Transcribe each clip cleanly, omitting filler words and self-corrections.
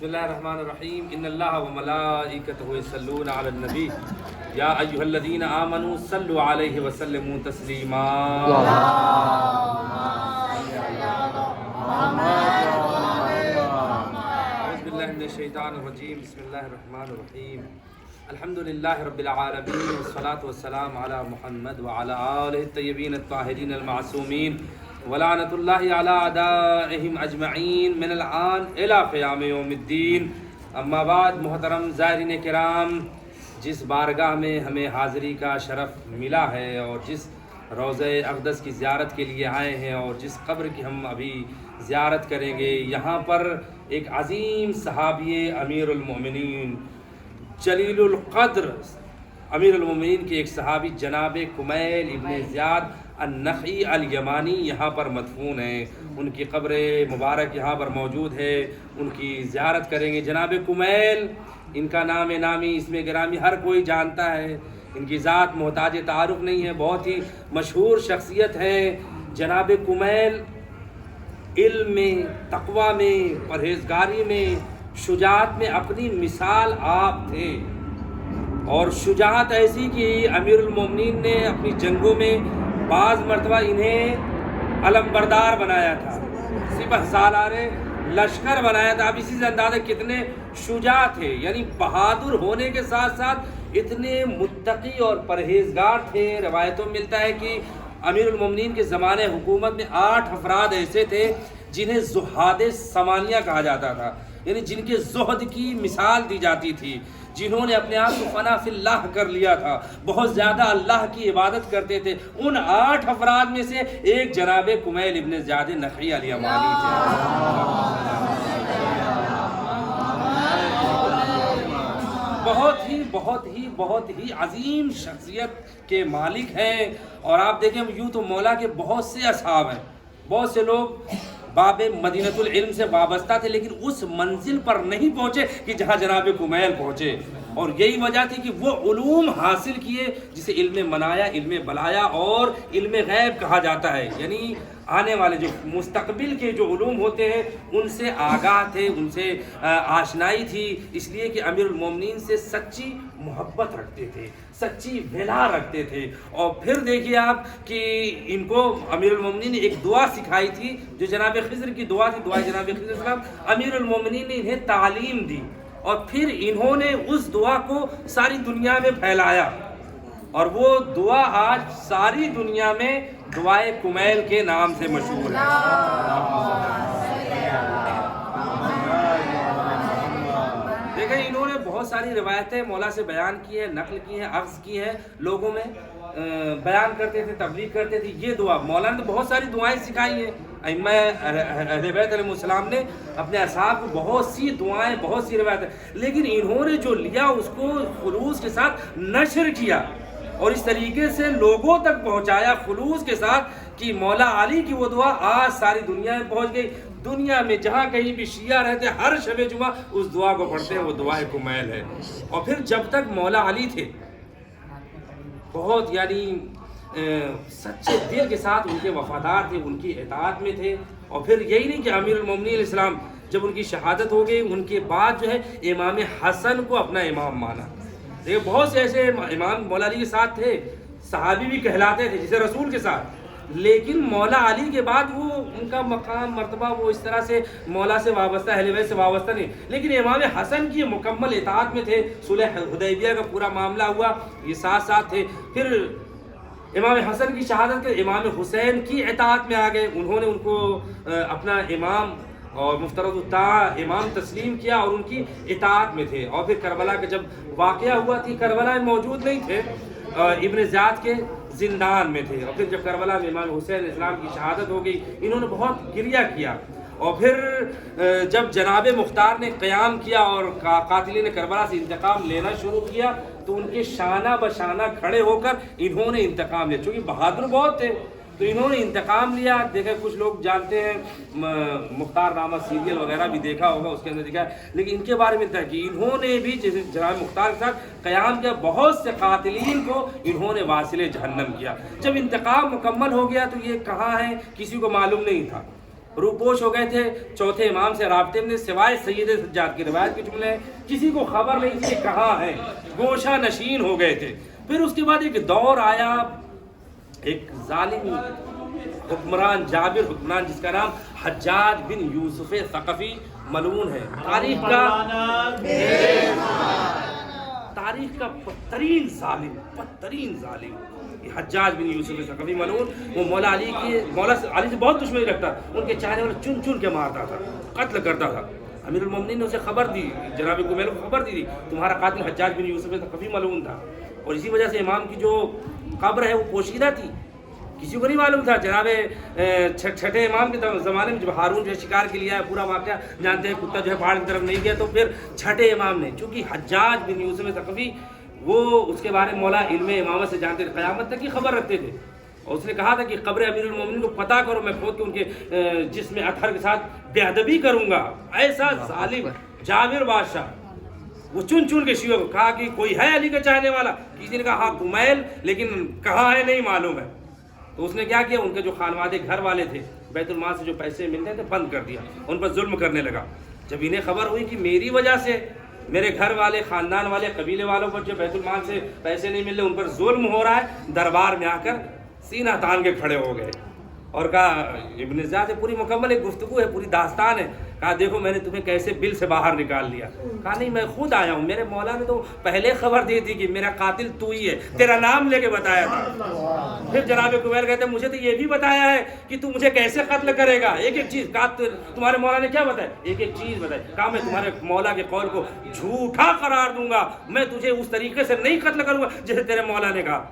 بسم اللہ الرحمن الرحیم ان اللہ وملائکتہ یصلون علی النبی یا ایھا الذین آمنوا صلوا علیہ وسلموا تسلیما اعوذ باللہ من الشیطان الرجیم بسم اللہ الرحمن الرحیم الحمد للہ رب العالمین والصلاة والسلام علی محمد وعلی آلہ الطیبین الطاہرین المعصومین ولعنت اللہ علی اعدائہم اجمعین من الآن الی قیام یوم الدین. اما بعد، محترم زائرین کرام، جس بارگاہ میں ہمیں حاضری کا شرف ملا ہے اور جس روضہ اقدس کی زیارت کے لیے آئے ہیں اور جس قبر کی ہم ابھی زیارت کریں گے، یہاں پر ایک عظیم صحابی امیر المؤمنین جلیل القدر امیر المؤمنین کے ایک صحابی جناب کمیل ابن زیاد النخعی الیمانی یہاں پر مدفون ہیں. ان کی قبر مبارک یہاں پر موجود ہے، ان کی زیارت کریں گے. جناب کمیل، ان کا نام نامی اسم گرامی ہر کوئی جانتا ہے، ان کی ذات محتاج تعارف نہیں ہے، بہت ہی مشہور شخصیت ہیں. جناب کمیل علم میں، تقوی میں، پرہیزگاری میں، شجاعت میں اپنی مثال آپ تھے. اور شجاعت ایسی کہ امیر المومنین نے اپنی جنگوں میں بعض مرتبہ انہیں علمبردار بنایا تھا، سپہ سالار لشکر بنایا تھا. اب اسی سے اندازہ کتنے شجاع تھے، یعنی بہادر ہونے کے ساتھ ساتھ اتنے متقی اور پرہیزگار تھے. روایتوں میں ملتا ہے کہ امیر المومنین کے زمانے حکومت میں 8 افراد ایسے تھے جنہیں زہاد ثمانیہ کہا جاتا تھا، یعنی جن کے زہد کی مثال دی جاتی تھی، جنہوں نے اپنے آپ کو فنا فی اللہ کر لیا تھا، بہت زیادہ اللہ کی عبادت کرتے تھے. ان 8 افراد میں سے ایک جناب کمیل ابن زیاد نخعی الیمانی تھے. بہت ہی عظیم شخصیت کے مالک ہیں. اور آپ دیکھیں یوں تو مولا کے بہت سے اصحاب ہیں، بہت سے لوگ باب مدینۃ العلم سے وابستہ تھے، لیکن اس منزل پر نہیں پہنچے کہ جہاں جناب کمیل پہنچے. اور یہی وجہ تھی کہ وہ علوم حاصل کیے جسے علم منایا، علم بلایا اور علم غیب کہا جاتا ہے، یعنی آنے والے جو مستقبل کے جو علوم ہوتے ہیں ان سے آگاہ تھے، ان سے آشنائی تھی. اس لیے کہ امیر المومنین سے سچی محبت رکھتے تھے، سچی ولا رکھتے تھے. اور پھر دیکھیے آپ کہ ان کو امیر المومنین نے ایک دعا سکھائی تھی جو جناب خضر کی دعا تھی، دعا جناب خضر السلام. امیر المومنین نے انہیں تعلیم دی اور پھر انہوں نے اس دعا کو ساری دنیا میں پھیلایا، اور وہ دعا آج ساری دنیا میں دعائے کمیل کے نام سے مشہور ہے. دیکھیں انہوں نے بہت ساری روایتیں مولا سے بیان کی ہیں، نقل کی ہیں، اخذ کی ہیں، لوگوں میں بیان کرتے تھے، تبلیغ کرتے تھے. یہ دعا مولا نے بہت ساری دعائیں سکھائی ہیں. ائمہ اہل بیت علیہ السلام نے اپنے اصحاب کو بہت سی دعائیں، بہت سی روایتیں، لیکن انہوں نے جو لیا اس کو خلوص کے ساتھ نشر کیا اور اس طریقے سے لوگوں تک پہنچایا خلوص کے ساتھ کہ مولا علی کی وہ دعا آج ساری دنیا میں پہنچ گئی. دنیا میں جہاں کہیں بھی شیعہ رہتے ہر شب جمعہ اس دعا کو پڑھتے ہیں، وہ دعائے کمیل ہے. اور پھر جب تک مولا علی تھے بہت یعنی سچے دل کے ساتھ ان کے وفادار تھے، ان کی اطاعت میں تھے. اور پھر یہی نہیں کہ امیر المومنین علیہ السلام جب ان کی شہادت ہو گئی ان کے بعد جو ہے امام حسن کو اپنا امام مانا. دیکھیں بہت سے ایسے امام مولا علی کے ساتھ تھے، صحابی بھی کہلاتے تھے جسے رسول کے ساتھ، لیکن مولا علی کے بعد وہ ان کا مقام مرتبہ وہ اس طرح سے مولا سے وابستہ، اہل بیت سے وابستہ نہیں. لیکن امام حسن کی مکمل اطاعت میں تھے. صلح حدیبیہ کا پورا معاملہ ہوا، یہ ساتھ ساتھ تھے. پھر امام حسن کی شہادت کے امام حسین کی اطاعت میں آ گئے، انہوں نے ان کو اپنا امام اور مفترض الطاعہ امام تسلیم کیا اور ان کی اطاعت میں تھے. اور پھر کربلا کا جب واقعہ ہوا تھی، کربلا میں موجود نہیں تھے، ابن زیاد کے زندان میں تھے. اور پھر جب کربلا میں امام حسین اسلام کی شہادت ہو گئی، انہوں نے بہت گریہ کیا. اور پھر جب جناب مختار نے قیام کیا اور قاتلین کربلا سے انتقام لینا شروع کیا تو ان کے شانہ بشانہ کھڑے ہو کر انہوں نے انتقام لیا. چونکہ بہادر بہت تھے تو انہوں نے انتقام لیا. دیکھیں کچھ لوگ جانتے ہیں، مختار نامہ سیریل وغیرہ بھی دیکھا ہوگا، اس کے اندر دیکھا ہے، لیکن ان کے بارے میں تھا کہ انہوں نے بھی جناب مختار کے ساتھ قیام کیا، بہت سے قاتلین کو انہوں نے واصل جہنم کیا. جب انتقام مکمل ہو گیا تو یہ کہاں ہے کسی کو معلوم نہیں تھا. روپوش ہو گئے تھے چوتھے امام سے رابطے میں، سوائے سید سجاد کی روایت کے جملے کسی کو خبر نہیں تھی کہاں ہیں، گوشہ نشین ہو گئے تھے۔ پھر اس کے بعد ایک دور آیا، ایک ظالم حکمران، جابر حکمران، جس کا نام حجاج بن یوسف ثقفی ملعون ہے، تاریخ کا بدترین ظالم یہ حجاج بن یوسف ثقفی ملعون۔ وہ مولا علی سے بہت دشمنی رکھتا، ان کے چاہنے والے چن چن کے مارتا تھا، قتل کرتا تھا۔ امیر المومنین نے اسے خبر دی، جناب گمیل کو خبر دی تمہارا قاتل حجاج بن یوسف ثقفی ملعون تھا، اور اسی وجہ سے امام کی جو قبر ہے وہ پوشیدہ تھی، کسی کو نہیں معلوم تھا۔ جناب چھٹے امام کے زمانے میں جب ہارون جو ہے شکار کے لیے آیا، پورا واقعہ جانتے ہیں، کتا جو ہے پہاڑ کی طرف نہیں گیا، تو پھر چھٹے امام نے، چونکہ حجاج بن یوسف ثقفی وہ اس کے بارے میں مولا علم امامت سے جانتے تھے، قیامت تک کی خبر رکھتے تھے، اور اس نے کہا تھا کہ قبر امیر المومنین کو پتہ کرو، میں کھود کے ان کے جسم اطہر کے ساتھ بے ادبی کروں گا۔ ایسا ظالم جابر بادشاہ، وہ چن چن کے شیعوں کو کہا کہ کوئی ہے علی کا چاہنے والا، کسی نے کہا ہاں گمیل، لیکن کہاں ہے نہیں معلوم ہے۔ تو اس نے کیا کیا، ان کے جو خانوادے گھر والے تھے، بیت المال سے جو پیسے ملتے تھے بند کر دیا، ان پر ظلم کرنے لگا۔ جب انہیں خبر ہوئی کہ میری وجہ سے میرے گھر والے، خاندان والے، قبیلے والوں پر جو بیت المال سے پیسے نہیں مل رہے، ان پر ظلم ہو رہا ہے، دربار میں آ کر سینہ تان کے کھڑے ہو گئے اور کہا، ابن زیاد سے پوری مکمل ایک گفتگو ہے، پوری داستان ہے، کہا دیکھو میں نے تمہیں کیسے بل سے باہر نکال لیا۔ کہا نہیں میں خود آیا ہوں، میرے مولا نے تو پہلے خبر دی تھی کہ میرا قاتل تو ہی ہے، تیرا نام لے کے بتایا تھا۔ پھر جناب قبیل کہتے ہیں مجھے تو یہ بھی بتایا ہے کہ تو مجھے کیسے قتل کرے گا، ایک ایک چیز۔ کہا تمہارے مولا نے کیا بتایا، ایک ایک چیز بتائی۔ کہا میں تمہارے مولا کے قول کو جھوٹا قرار دوں گا، میں تجھے اس طریقے سے نہیں قتل کروں گا جیسے تیرے مولا نے کہا۔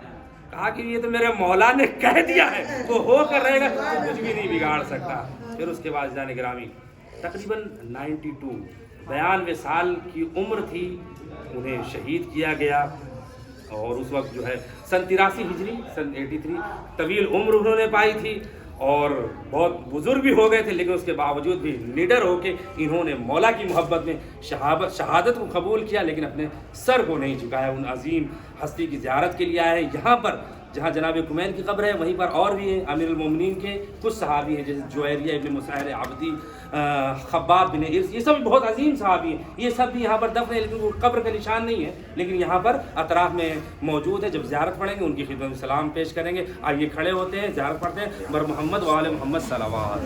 کہا کہ یہ تو میرے مولا نے کہہ دیا ہے، وہ ہو کر رہے گا، تو کچھ بھی نہیں بگاڑ سکتا۔ پھر اس کے بعد جان گرامی تقریباً 92 سال کی عمر تھی، انہیں شہید کیا گیا، اور اس وقت جو ہے سن 83 ہجری، سن 83 طویل عمر انہوں نے پائی تھی، اور بہت بزرگ بھی ہو گئے تھے، لیکن اس کے باوجود بھی لیڈر ہو کے انہوں نے مولا کی محبت میں شہادت کو قبول کیا، لیکن اپنے سر کو نہیں جھکایا۔ ان عظیم ہستی کی زیارت کے لیے آئے ہیں یہاں پر، جہاں جناب کمین کی قبر ہے، وہیں پر اور بھی ہیں امیر المومنین کے کچھ صحابی ہیں، جیسے جویریہ ابن مسعر عبدی، خباب بن ارس، یہ سب بہت عظیم صحابی ہیں، یہ سب بھی یہاں پر دفن ہیں، لیکن وہ قبر کا نشان نہیں ہے، لیکن یہاں پر اطراف میں موجود ہے۔ جب زیارت پڑھیں گے ان کی خدمت میں سلام پیش کریں گے۔ آئیے کھڑے ہوتے ہیں، زیارت پڑھتے ہیں، بر محمد وآل محمد صلوات۔